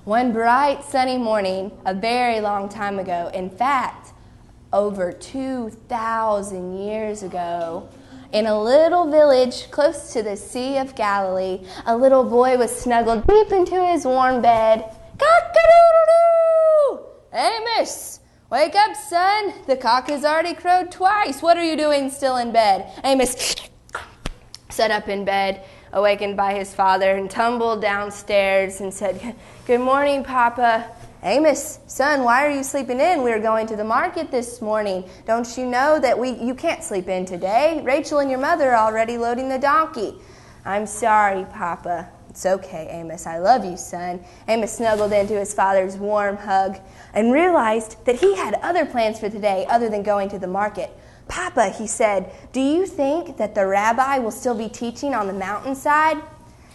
One bright sunny morning, a very long time ago, in fact, over 2,000 years ago, in a little village close to the Sea of Galilee, a little boy was snuggled deep into his warm bed. Cock-a-doodle-doo! Amos, wake up, son. The cock has already crowed twice. What are you doing still in bed? Amos sat up in bed, awakened by his father, and tumbled downstairs and said, "Good morning, Papa." "Amos, son, why are you sleeping in? We are going to the market this morning. Don't you know that you can't sleep in today? Rachel and your mother are already loading the donkey." "I'm sorry, Papa." "It's okay, Amos. I love you, son." Amos snuggled into his father's warm hug and realized that he had other plans for today other than going to the market. "Papa," he said, "do you think that the rabbi will still be teaching on the mountainside?"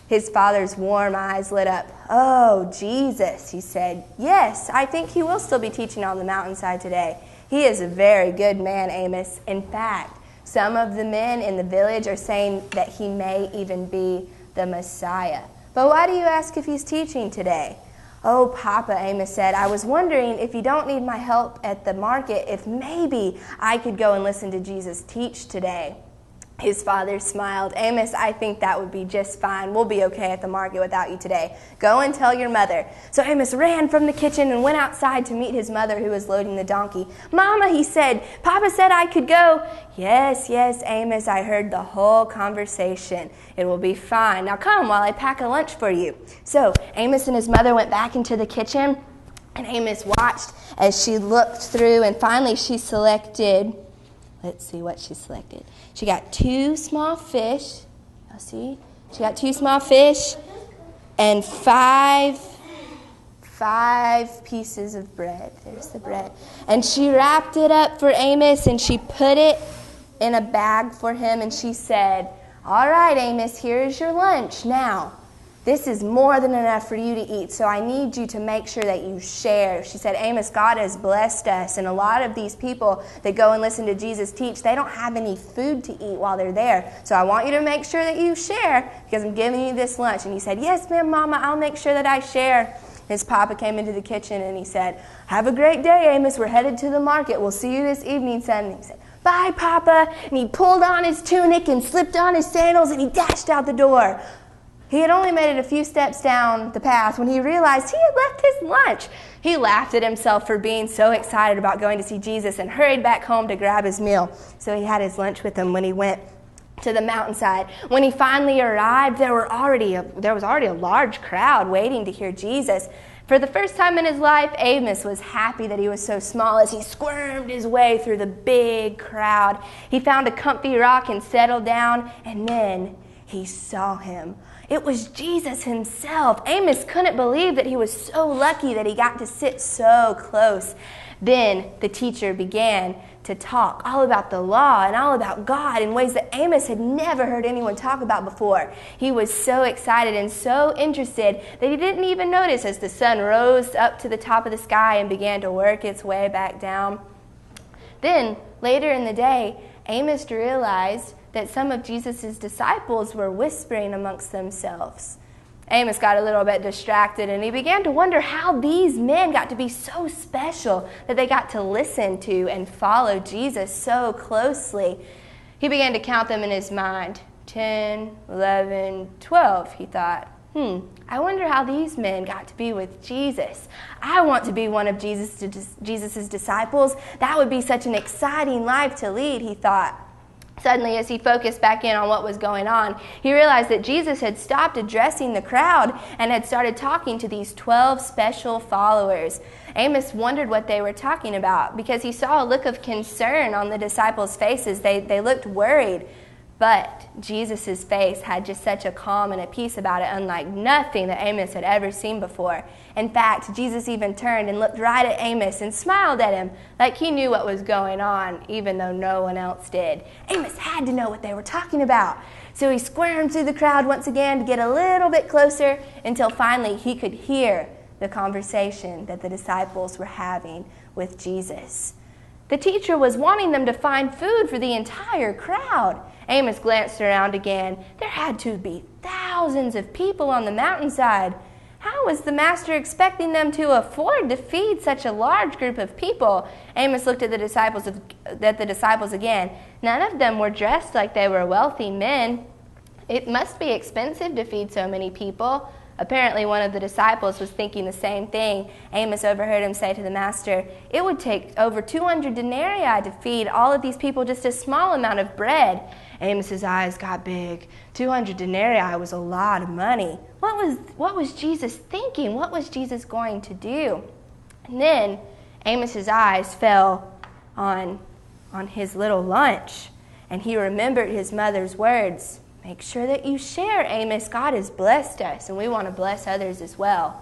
His father's warm eyes lit up. "Oh, Jesus," he said. "Yes, I think he will still be teaching on the mountainside today. He is a very good man, Amos. In fact, some of the men in the village are saying that he may even be the Messiah." "But why do you ask if he's teaching today?" "Oh, Papa," Amos said, "I was wondering if you don't need my help at the market, if maybe I could go and listen to Jesus teach today." His father smiled. "Amos, I think that would be just fine. We'll be okay at the market without you today. Go and tell your mother." So Amos ran from the kitchen and went outside to meet his mother, who was loading the donkey. "Mama," he said, "Papa said I could go." Yes, Amos, I heard the whole conversation. It will be fine. Now come while I pack a lunch for you." So Amos and his mother went back into the kitchen, and Amos watched as she looked through, and finally she selected, let's see what she selected. She got 2 small fish. You'll see. She got 2 small fish and five pieces of bread. There's the bread. And she wrapped it up for Amos, and she put it in a bag for him, and she said, "All right, Amos, here's your lunch. Now, this is more than enough for you to eat, so I need you to make sure that you share." She said, "Amos, God has blessed us, and a lot of these people that go and listen to Jesus teach, they don't have any food to eat while they're there. So I want you to make sure that you share because I'm giving you this lunch." And he said, "Yes, ma'am, Mama, I'll make sure that I share." His papa came into the kitchen, and he said, "Have a great day, Amos. We're headed to the market. We'll see you this evening, son." And he said, "Bye, Papa." And he pulled on his tunic and slipped on his sandals, and he dashed out the door. He had only made it a few steps down the path when he realized he had left his lunch. He laughed at himself for being so excited about going to see Jesus and hurried back home to grab his meal. So he had his lunch with him when he went to the mountainside. When he finally arrived, there was already a large crowd waiting to hear Jesus. For the first time in his life, Amos was happy that he was so small as he squirmed his way through the big crowd. He found a comfy rock and settled down, and then he saw him. It was Jesus himself. Amos couldn't believe that he was so lucky that he got to sit so close. Then the teacher began to talk all about the law and all about God in ways that Amos had never heard anyone talk about before. He was so excited and so interested that he didn't even notice as the sun rose up to the top of the sky and began to work its way back down. Then, later in the day, Amos realized that some of Jesus' disciples were whispering amongst themselves. Amos got a little bit distracted, and he began to wonder how these men got to be so special that they got to listen to and follow Jesus so closely. He began to count them in his mind. 10, 11, 12, he thought. I wonder how these men got to be with Jesus. I want to be one of Jesus' disciples. That would be such an exciting life to lead, he thought. Suddenly, as he focused back in on what was going on, he realized that Jesus had stopped addressing the crowd and had started talking to these 12 special followers. Amos wondered what they were talking about because he saw a look of concern on the disciples' faces. They looked worried. But Jesus' face had just such a calm and a peace about it, unlike nothing that Amos had ever seen before. In fact, Jesus even turned and looked right at Amos and smiled at him like he knew what was going on, even though no one else did. Amos had to know what they were talking about. So he squirmed through the crowd once again to get a little bit closer until finally he could hear the conversation that the disciples were having with Jesus. The teacher was wanting them to find food for the entire crowd. Amos glanced around again. There had to be thousands of people on the mountainside. How was the master expecting them to afford to feed such a large group of people? Amos looked at the disciples again. None of them were dressed like they were wealthy men. It must be expensive to feed so many people. Apparently, one of the disciples was thinking the same thing. Amos overheard him say to the master, "It would take over 200 denarii to feed all of these people just a small amount of bread." Amos's eyes got big. 200 denarii was a lot of money. What was Jesus thinking? What was Jesus going to do? And then Amos's eyes fell on his little lunch, and he remembered his mother's words. Make sure that you share, Amos. God has blessed us, and we want to bless others as well.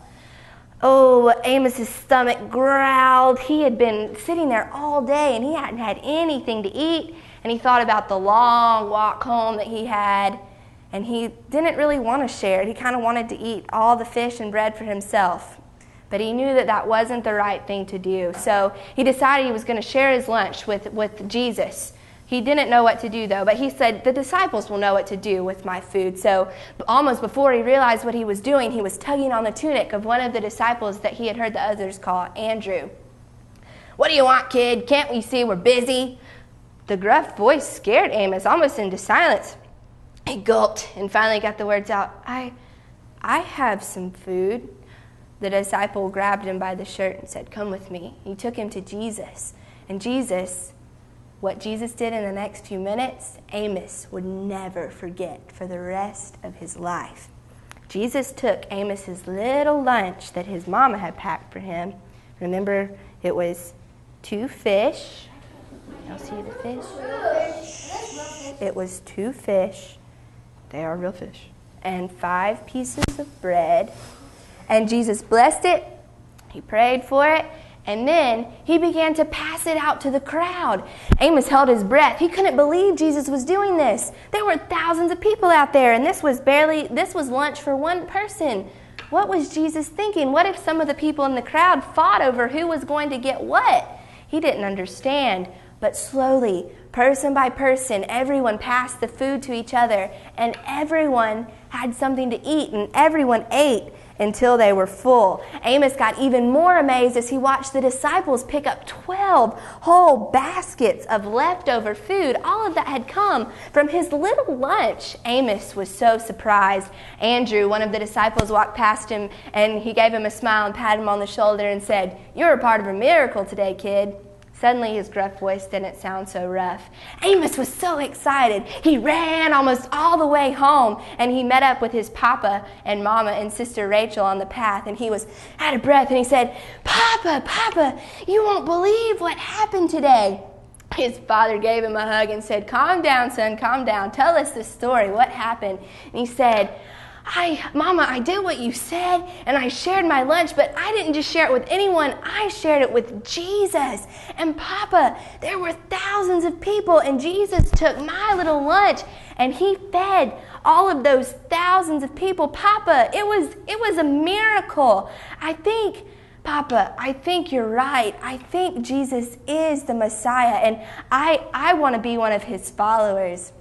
Oh, Amos's stomach growled. He had been sitting there all day, and he hadn't had anything to eat. And he thought about the long walk home that he had, and he didn't really want to share it. He kind of wanted to eat all the fish and bread for himself. But he knew that that wasn't the right thing to do. So he decided he was going to share his lunch with Jesus. He didn't know what to do, though, but he said, the disciples will know what to do with my food. So almost before he realized what he was doing, he was tugging on the tunic of one of the disciples that he had heard the others call Andrew. "What do you want, kid? Can't we see we're busy?" The gruff voice scared Amos almost into silence. He gulped and finally got the words out, I have some food." The disciple grabbed him by the shirt and said, "Come with me." He took him to Jesus. And what Jesus did in the next few minutes, Amos would never forget for the rest of his life. Jesus took Amos's little lunch that his mama had packed for him. Remember, it was 2 fish. Y'all see the fish? It was 2 fish. They are real fish. And 5 pieces of bread. And Jesus blessed it. He prayed for it. And then he began to pass it out to the crowd. Amos held his breath. He couldn't believe Jesus was doing this. There were thousands of people out there, and this was lunch for one person. What was Jesus thinking? What if some of the people in the crowd fought over who was going to get what? He didn't understand. But slowly, person by person, everyone passed the food to each other, and everyone had something to eat, and everyone ate until they were full. Amos got even more amazed as he watched the disciples pick up 12 whole baskets of leftover food. All of that had come from his little lunch. Amos was so surprised. Andrew, one of the disciples, walked past him, and he gave him a smile and patted him on the shoulder and said, "You're a part of a miracle today, kid." Suddenly, his gruff voice didn't sound so rough. Amos was so excited. He ran almost all the way home, and he met up with his papa and mama and sister Rachel on the path, and he was out of breath, and he said, Papa, you won't believe what happened today." His father gave him a hug and said, "Calm down, son, calm down. Tell us the story. What happened?" And he said, Mama, I did what you said, and I shared my lunch, but I didn't just share it with anyone. I shared it with Jesus. And Papa, there were thousands of people, and Jesus took my little lunch, and he fed all of those thousands of people. Papa, it was a miracle. Papa, I think you're right. I think Jesus is the Messiah, and I want to be one of his followers."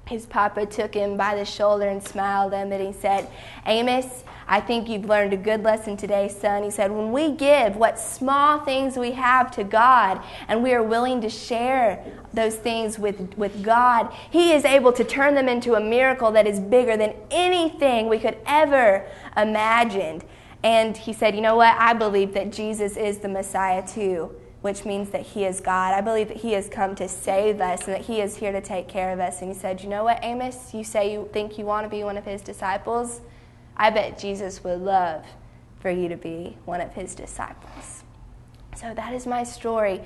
His papa took him by the shoulder and smiled at him, and he said, "Amos, I think you've learned a good lesson today, son." He said, "When we give what small things we have to God, and we are willing to share those things with God, he is able to turn them into a miracle that is bigger than anything we could ever imagine." And he said, "You know what? I believe that Jesus is the Messiah too, which means that he is God. I believe that he has come to save us and that he is here to take care of us." And he said, "You know what, Amos? You say you think you want to be one of his disciples? I bet Jesus would love for you to be one of his disciples." So that is my story.